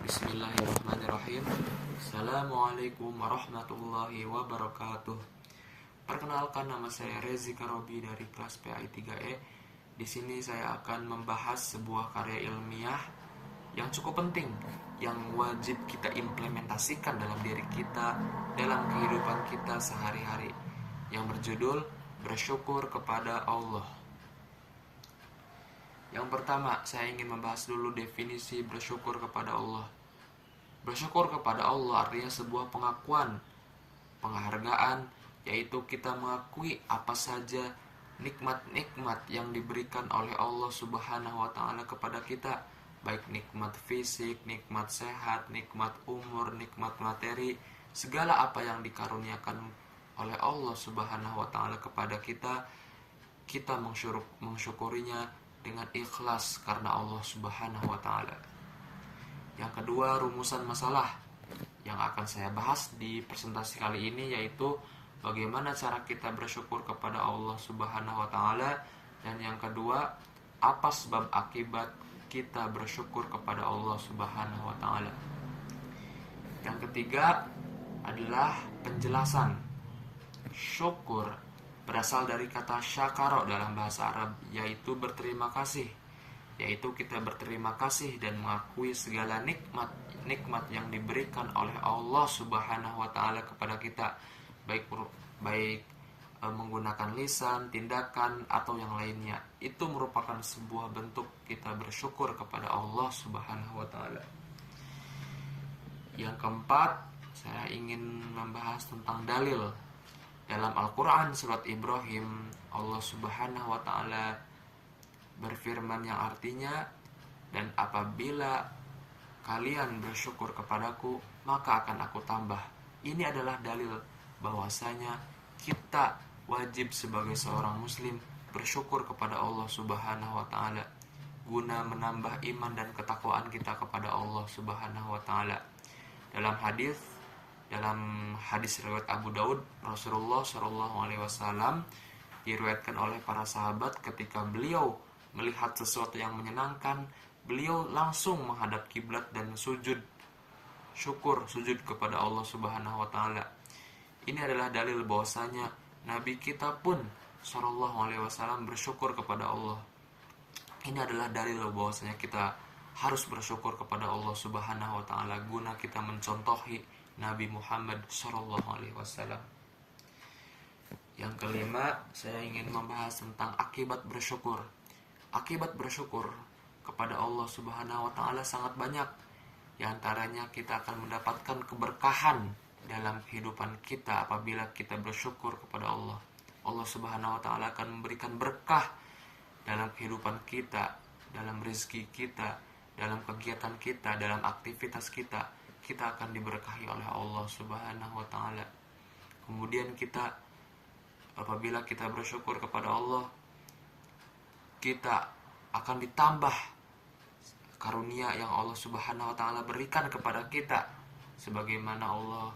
Bismillahirrahmanirrahim. Assalamualaikum warahmatullahi wabarakatuh. Perkenalkan, nama saya Rezi Karobi dari kelas PAI 3E. Di sini saya akan membahas sebuah karya ilmiah yang cukup penting, yang wajib kita implementasikan dalam diri kita, dalam kehidupan kita sehari-hari, yang berjudul Bersyukur kepada Allah. Yang pertama, saya ingin membahas dulu definisi bersyukur kepada Allah. Bersyukur kepada Allah artinya sebuah pengakuan, penghargaan, yaitu kita mengakui apa saja nikmat-nikmat yang diberikan oleh Allah Subhanahu wa Ta'ala kepada kita, baik nikmat fisik, nikmat sehat, nikmat umur, nikmat materi, segala apa yang dikaruniakan oleh Allah Subhanahu wa Ta'ala kepada kita, kita mensyukurinya dengan ikhlas karena Allah Subhanahu wa Ta'ala. Yang kedua, rumusan masalah yang akan saya bahas di presentasi kali ini, yaitu bagaimana cara kita bersyukur kepada Allah Subhanahu wa Ta'ala. Dan yang kedua, apa sebab akibat kita bersyukur kepada Allah Subhanahu wa Ta'ala. Yang ketiga adalah penjelasan. Syukur berasal dari kata syakaro dalam bahasa Arab, yaitu berterima kasih, yaitu kita berterima kasih dan mengakui segala nikmat yang diberikan oleh Allah Subhanahu wa Ta'ala kepada kita, baik menggunakan lisan, tindakan, atau yang lainnya. Itu merupakan sebuah bentuk kita bersyukur kepada Allah Subhanahu wa Ta'ala. Yang keempat, saya ingin membahas tentang dalil. Dalam Al-Quran surat Ibrahim, Allah Subhanahu wa Ta'ala berfirman yang artinya, dan apabila kalian bersyukur kepadaku, maka akan aku tambah. Ini adalah dalil bahwasanya kita wajib sebagai seorang muslim bersyukur kepada Allah Subhanahu wa Ta'ala, guna menambah iman dan ketakwaan kita kepada Allah Subhanahu wa Ta'ala. Dalam hadis riwayat Abu Daud, Rasulullah SAW diriwayatkan oleh para sahabat, ketika beliau melihat sesuatu yang menyenangkan, beliau langsung menghadap kiblat dan sujud kepada Allah Subhanahu wa Ta'ala. Ini adalah dalil bahwasanya Nabi kita pun SAW bersyukur kepada Allah. Ini adalah dalil bahwasanya kita harus bersyukur kepada Allah Subhanahu wa Ta'ala, guna kita mencontohi Nabi Muhammad SAW. Yang kelima, saya ingin membahas tentang akibat bersyukur. Akibat bersyukur kepada Allah Subhanahu wa Ta'ala sangat banyak. Di antaranya kita akan mendapatkan keberkahan dalam kehidupan kita apabila kita bersyukur kepada Allah. Allah Subhanahu wa Ta'ala akan memberikan berkah dalam kehidupan kita, dalam rezeki kita, dalam kegiatan kita, dalam aktivitas kita. Kita akan diberkahi oleh Allah Subhanahu wa Ta'ala. Kemudian apabila kita bersyukur kepada Allah, kita akan ditambah karunia yang Allah Subhanahu wa Ta'ala berikan kepada kita, sebagaimana Allah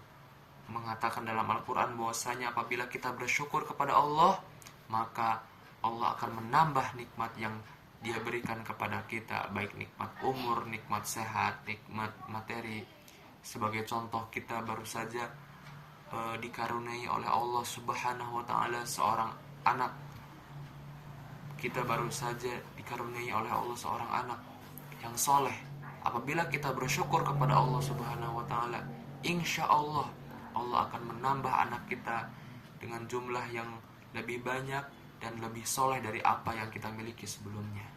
mengatakan dalam Al-Quran bahwasanya apabila kita bersyukur kepada Allah, maka Allah akan menambah nikmat yang Dia berikan kepada kita, baik nikmat umur, nikmat sehat, nikmat materi. Sebagai contoh, kita baru saja dikaruniai oleh Allah Subhanahu wa Ta'ala seorang anak. Kita baru saja dikaruniai oleh Allah seorang anak yang soleh. Apabila kita bersyukur kepada Allah Subhanahu wa Ta'ala, insya Allah akan menambah anak kita dengan jumlah yang lebih banyak dan lebih soleh dari apa yang kita miliki sebelumnya.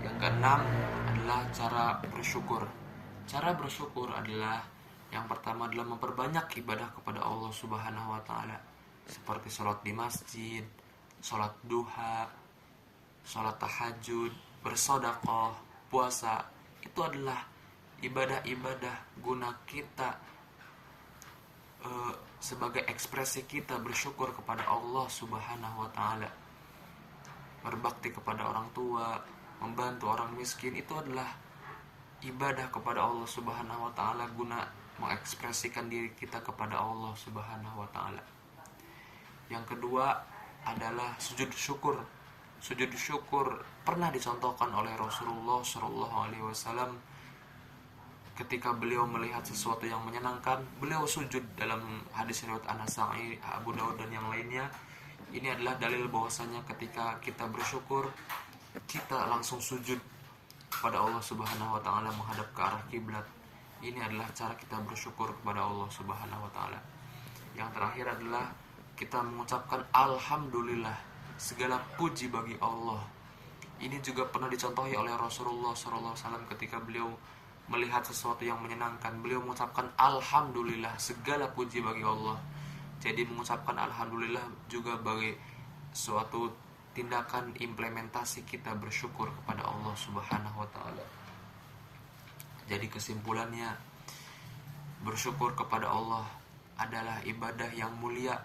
Yang keenam adalah cara bersyukur. Cara bersyukur adalah, yang pertama adalah memperbanyak ibadah kepada Allah Subhanahu wa Ta'ala, seperti sholat di masjid, sholat duha, sholat tahajud, bersedekah, puasa. Itu adalah ibadah-ibadah guna kita sebagai ekspresi kita bersyukur kepada Allah Subhanahu wa Ta'ala. Berbakti kepada orang tua, membantu orang miskin, itu adalah ibadah kepada Allah Subhanahu wa Ta'ala, guna mengekspresikan diri kita kepada Allah Subhanahu wa Ta'ala. Yang kedua adalah sujud syukur. Sujud syukur pernah dicontohkan oleh Rasulullah Shallallahu Alaihi Wasallam ketika beliau melihat sesuatu yang menyenangkan, beliau sujud. Dalam hadis riwayat An-Nasa'i, Abu Daud dan yang lainnya. Ini adalah dalil bahwasanya ketika kita bersyukur, kita langsung sujud kepada Allah Subhanahu wa taala menghadap ke arah kiblat. Ini adalah cara kita bersyukur kepada Allah Subhanahu wa taala. Yang terakhir adalah kita mengucapkan alhamdulillah, segala puji bagi Allah. Ini juga pernah dicontohi oleh Rasulullah SAW ketika beliau melihat sesuatu yang menyenangkan, beliau mengucapkan alhamdulillah, segala puji bagi Allah. Jadi mengucapkan alhamdulillah juga bagi suatu tindakan implementasi kita bersyukur kepada Allah Subhanahu wa taala. Jadi kesimpulannya, bersyukur kepada Allah adalah ibadah yang mulia,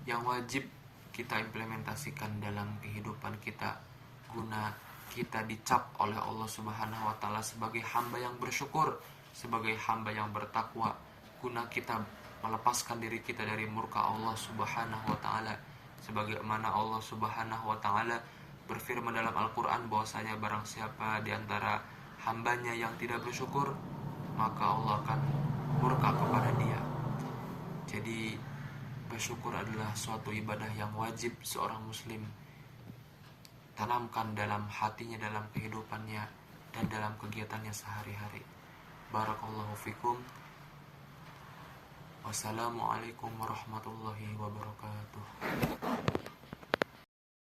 yang wajib kita implementasikan dalam kehidupan kita, guna kita dicap oleh Allah Subhanahu wa taala sebagai hamba yang bersyukur, sebagai hamba yang bertakwa, guna kita melepaskan diri kita dari murka Allah Subhanahu wa taala. Sebagaimana Allah Subhanahu wa taala berfirman dalam Al-Qur'an bahwasanya barang siapa di antara hambanya yang tidak bersyukur, maka Allah akan murka kepada dia. Jadi bersyukur adalah suatu ibadah yang wajib seorang muslim tanamkan dalam hatinya, dalam kehidupannya, dan dalam kegiatannya sehari-hari. Barakallahu fikum. Wassalamualaikum warahmatullahi wabarakatuh.